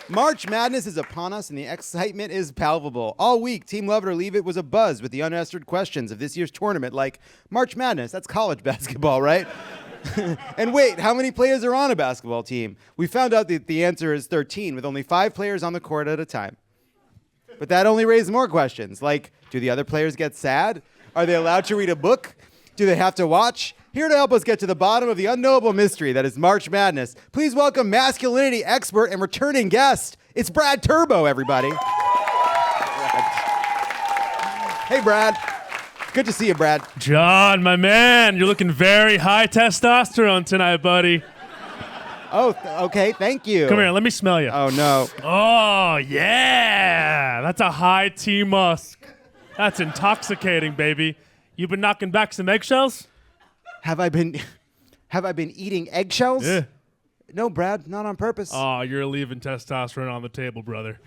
March Madness is upon us, and the excitement is palpable. All week, Team Love It or Leave It was a buzz with the unanswered questions of this year's tournament, like, March Madness, that's college basketball, right? And wait, how many players are on a basketball team? We found out that the answer is 13, with only 5 players on the court at a time. But that only raised more questions, like, do the other players get sad? Are they allowed to read a book? Do they have to watch? Here to help us get to the bottom of the unknowable mystery that is March Madness, please welcome masculinity expert and returning guest. It's Brad Turbo, everybody. Hey, Brad. Good to see you, Brad. Jon, my man, you're looking very high testosterone tonight, buddy. Oh, okay, thank you. Come here, let me smell you. Oh, no. Oh, yeah. That's a high tea musk. That's intoxicating, baby. You been knocking back some eggshells? Have I been eating eggshells? Yeah. No, Brad, not on purpose. Oh, you're leaving testosterone on the table, brother.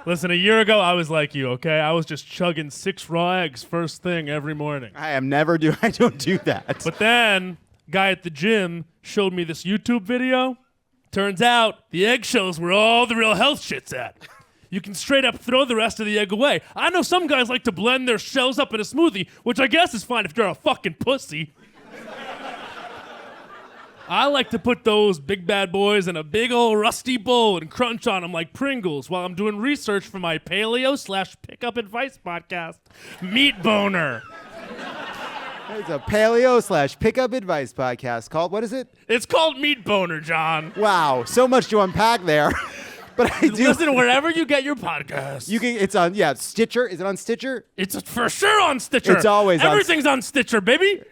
Listen, a year ago, I was like you, okay? I was just chugging 6 raw eggs first thing every morning. I don't do that. But then, guy at the gym showed me this YouTube video. Turns out, the eggshells were all the real health shit's at. You can straight up throw the rest of the egg away. I know some guys like to blend their shells up in a smoothie, which I guess is fine if you're a fucking pussy. I like to put those big bad boys in a big old rusty bowl and crunch on them like Pringles while I'm doing research for my paleo/pickup advice podcast, Meat Boner. It's a paleo/pickup advice podcast called, what is it? It's called Meat Boner, Jon. Wow, so much to unpack there. But I do listen wherever you get your podcast. It's on Stitcher. Is it on Stitcher? It's for sure on Stitcher. It's always everything's on Stitcher, baby.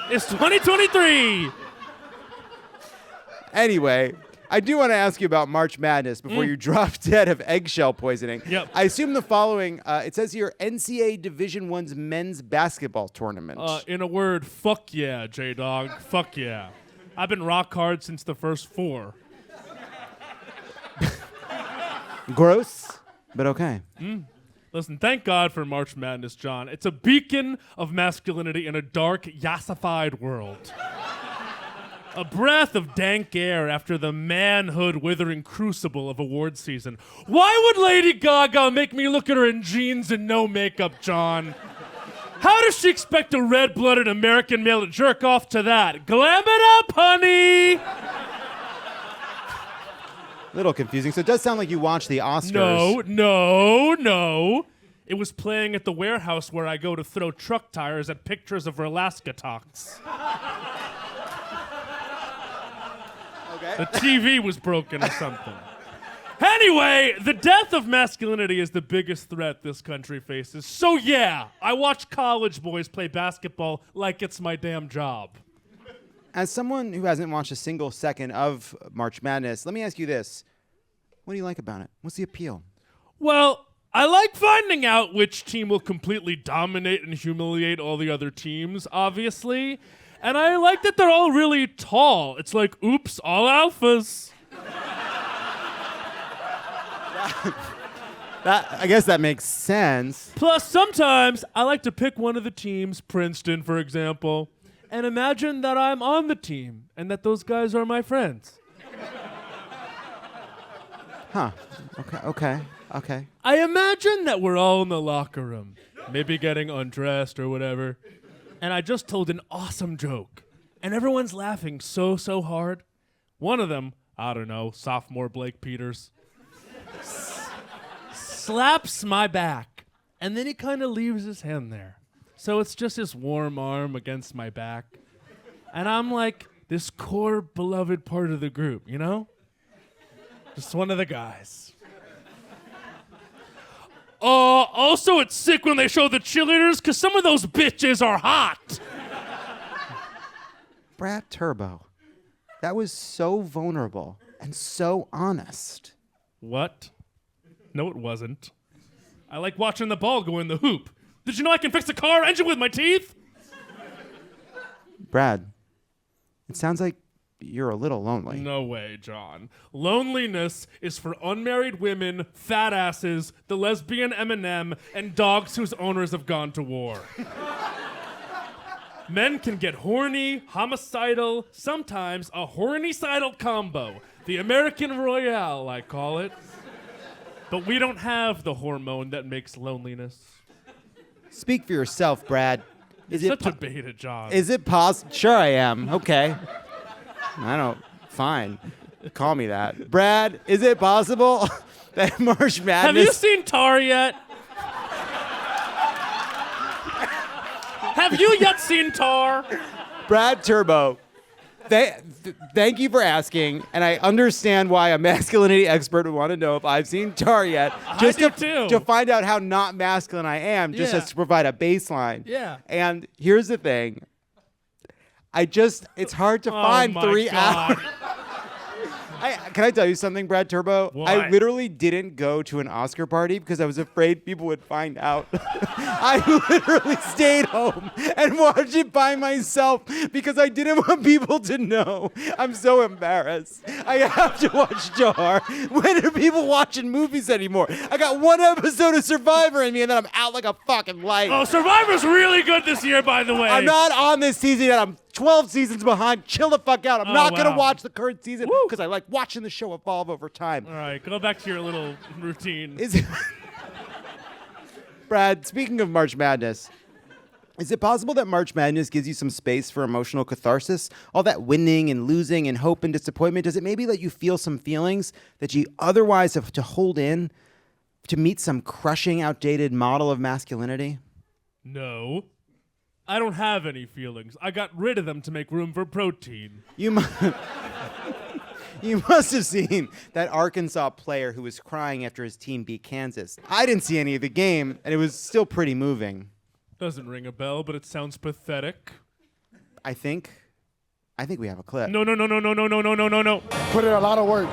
It's 2023. Anyway, I do want to ask you about March Madness before you drop dead of eggshell poisoning. Yep. I assume the following. It says here NCAA Division I's men's basketball tournament. In a word, fuck yeah, J-Dog. Fuck yeah. I've been rock hard since the first 4. Gross, but okay. Listen, thank God for March Madness, Jon. It's a beacon of masculinity in a dark, yassified world. A breath of dank air after the manhood withering crucible of award season. Why would Lady Gaga make me look at her in jeans and no makeup, Jon? How does she expect a red-blooded American male to jerk off to that? Glam it up, honey! Little confusing. So it does sound like you watched the Oscars. No. It was playing at the warehouse where I go to throw truck tires at pictures of Alaska talks. Okay. The TV was broken or something. Anyway, the death of masculinity is the biggest threat this country faces. So yeah, I watch college boys play basketball like it's my damn job. As someone who hasn't watched a single second of March Madness, let me ask you this. What do you like about it? What's the appeal? Well, I like finding out which team will completely dominate and humiliate all the other teams, obviously. And I like that they're all really tall. It's like, oops, all alphas. I guess that makes sense. Plus, sometimes I like to pick one of the teams, Princeton, for example, and imagine that I'm on the team and that those guys are my friends. Huh. Okay. I imagine that we're all in the locker room, maybe getting undressed or whatever, and I just told an awesome joke, and everyone's laughing so hard. One of them, I don't know, sophomore Blake Peters, slaps my back, and then he kind of leaves his hand there. So it's just his warm arm against my back. And I'm like this core beloved part of the group, you know? Just one of the guys. Also, it's sick when they show the cheerleaders because some of those bitches are hot. Brad Turbo, that was so vulnerable and so honest. What? No, it wasn't. I like watching the ball go in the hoop. Did you know I can fix a car engine with my teeth? Brad, it sounds like you're a little lonely. No way, Jon. Loneliness is for unmarried women, fat asses, the lesbian M&M, and dogs whose owners have gone to war. Men can get horny, homicidal, sometimes a horny-cidal combo. The American Royale, I call it. But we don't have the hormone that makes loneliness. Speak for yourself, Brad. Is Such a beta, John. Is it possible? Sure I am. Okay. I don't. Fine. Call me that. Brad, is it possible that March Madness... Have you seen Tar yet? Have you yet seen Tar? Brad Turbo, thank you for asking, and I understand why a masculinity expert would want to know if I've seen Tar yet. Just to find out how not masculine I am, just as to provide a baseline. Yeah. And here's the thing. It's hard to find 3 hours. Can I tell you something, Brad Turbo? What? I literally didn't go to an Oscar party because I was afraid people would find out. I literally stayed home and watched it by myself because I didn't want people to know. I'm so embarrassed. I have to watch Jar. When are people watching movies anymore? I got 1 episode of Survivor in me and then I'm out like a fucking light. Oh, Survivor's really good this year, by the way. I'm not on this season yet. I'm 12 seasons behind. Chill the fuck out. I'm not going to watch the current season because I like watching the show evolve over time. All right, go back to your little routine. Brad, speaking of March Madness, is it possible that March Madness gives you some space for emotional catharsis? All that winning and losing and hope and disappointment, does it maybe let you feel some feelings that you otherwise have to hold in to meet some crushing, outdated model of masculinity? No. I don't have any feelings. I got rid of them to make room for protein. You must have seen that Arkansas player who was crying after his team beat Kansas. I didn't see any of the game, and it was still pretty moving. Doesn't ring a bell, but it sounds pathetic. I think we have a clip. No. Put in a lot of work.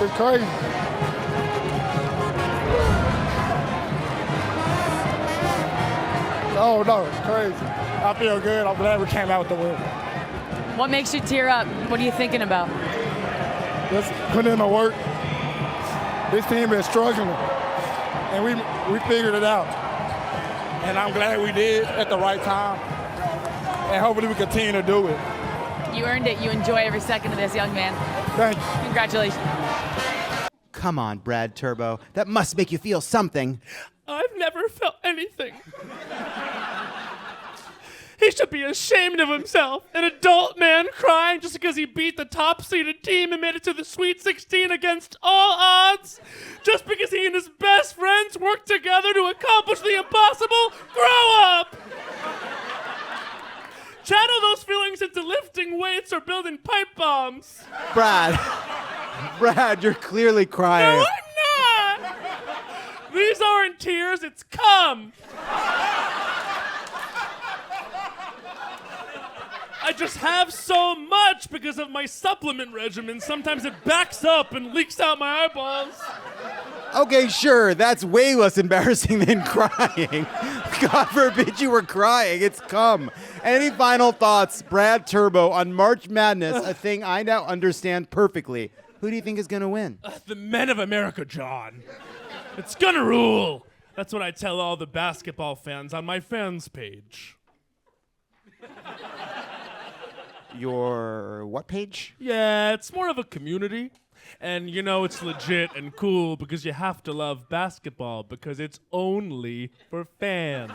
It's crazy. Oh, no, it's crazy. I feel good. I'm glad we came out with the win. What makes you tear up? What are you thinking about? Just putting in the work. This team is struggling, and we figured it out. And I'm glad we did at the right time, and hopefully we continue to do it. You earned it. You enjoy every second of this, young man. Thank you. Congratulations. Come on, Brad Turbo. That must make you feel something. I've never felt anything. He should be ashamed of himself. An adult man crying just because he beat the top-seeded team and made it to the Sweet 16 against all odds. Just because he and his best friends worked together to accomplish the impossible. Grow up! Channel those feelings into lifting weights or building pipe bombs. Brad, you're clearly crying. No, I'm not! These aren't tears, it's cum. I just have so much because of my supplement regimen. Sometimes it backs up and leaks out my eyeballs. Okay, sure, that's way less embarrassing than crying. God forbid you were crying, it's cum. Any final thoughts, Brad Turbo, on March Madness, a thing I now understand perfectly? Who do you think is gonna win? The men of America, John. It's gonna rule. That's what I tell all the basketball fans on my fans page. Your what page? Yeah, it's more of a community. And you know it's legit and cool because you have to love basketball because it's only for fans.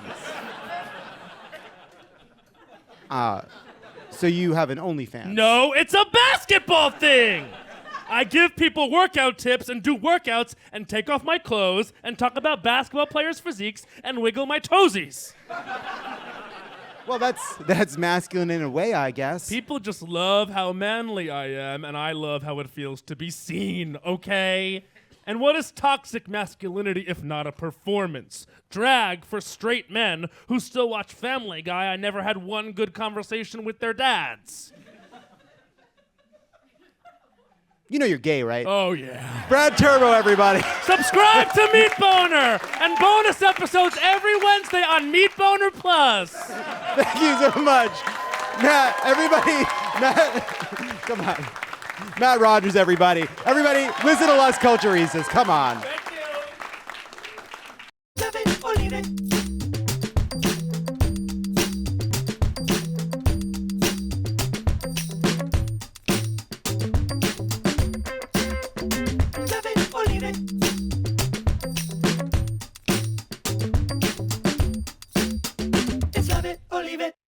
So you have an OnlyFans? No, it's a basketball thing! I give people workout tips and do workouts and take off my clothes and talk about basketball players' physiques and wiggle my toesies. Well, that's masculine in a way, I guess. People just love how manly I am, and I love how it feels to be seen, okay? And what is toxic masculinity if not a performance? Drag for straight men who still watch Family Guy. I never had one good conversation with their dads. You know you're gay, right? Oh, yeah. Brad Turbo, everybody. Subscribe to Meat Boner and bonus episodes every Wednesday on Meat Boner Plus. Thank you so much. Matt, come on. Matt Rogers, everybody. Everybody, listen to Las Culturistas. Come on. Thank you. Love it or leave it. Love it or leave it. It's love it or leave it.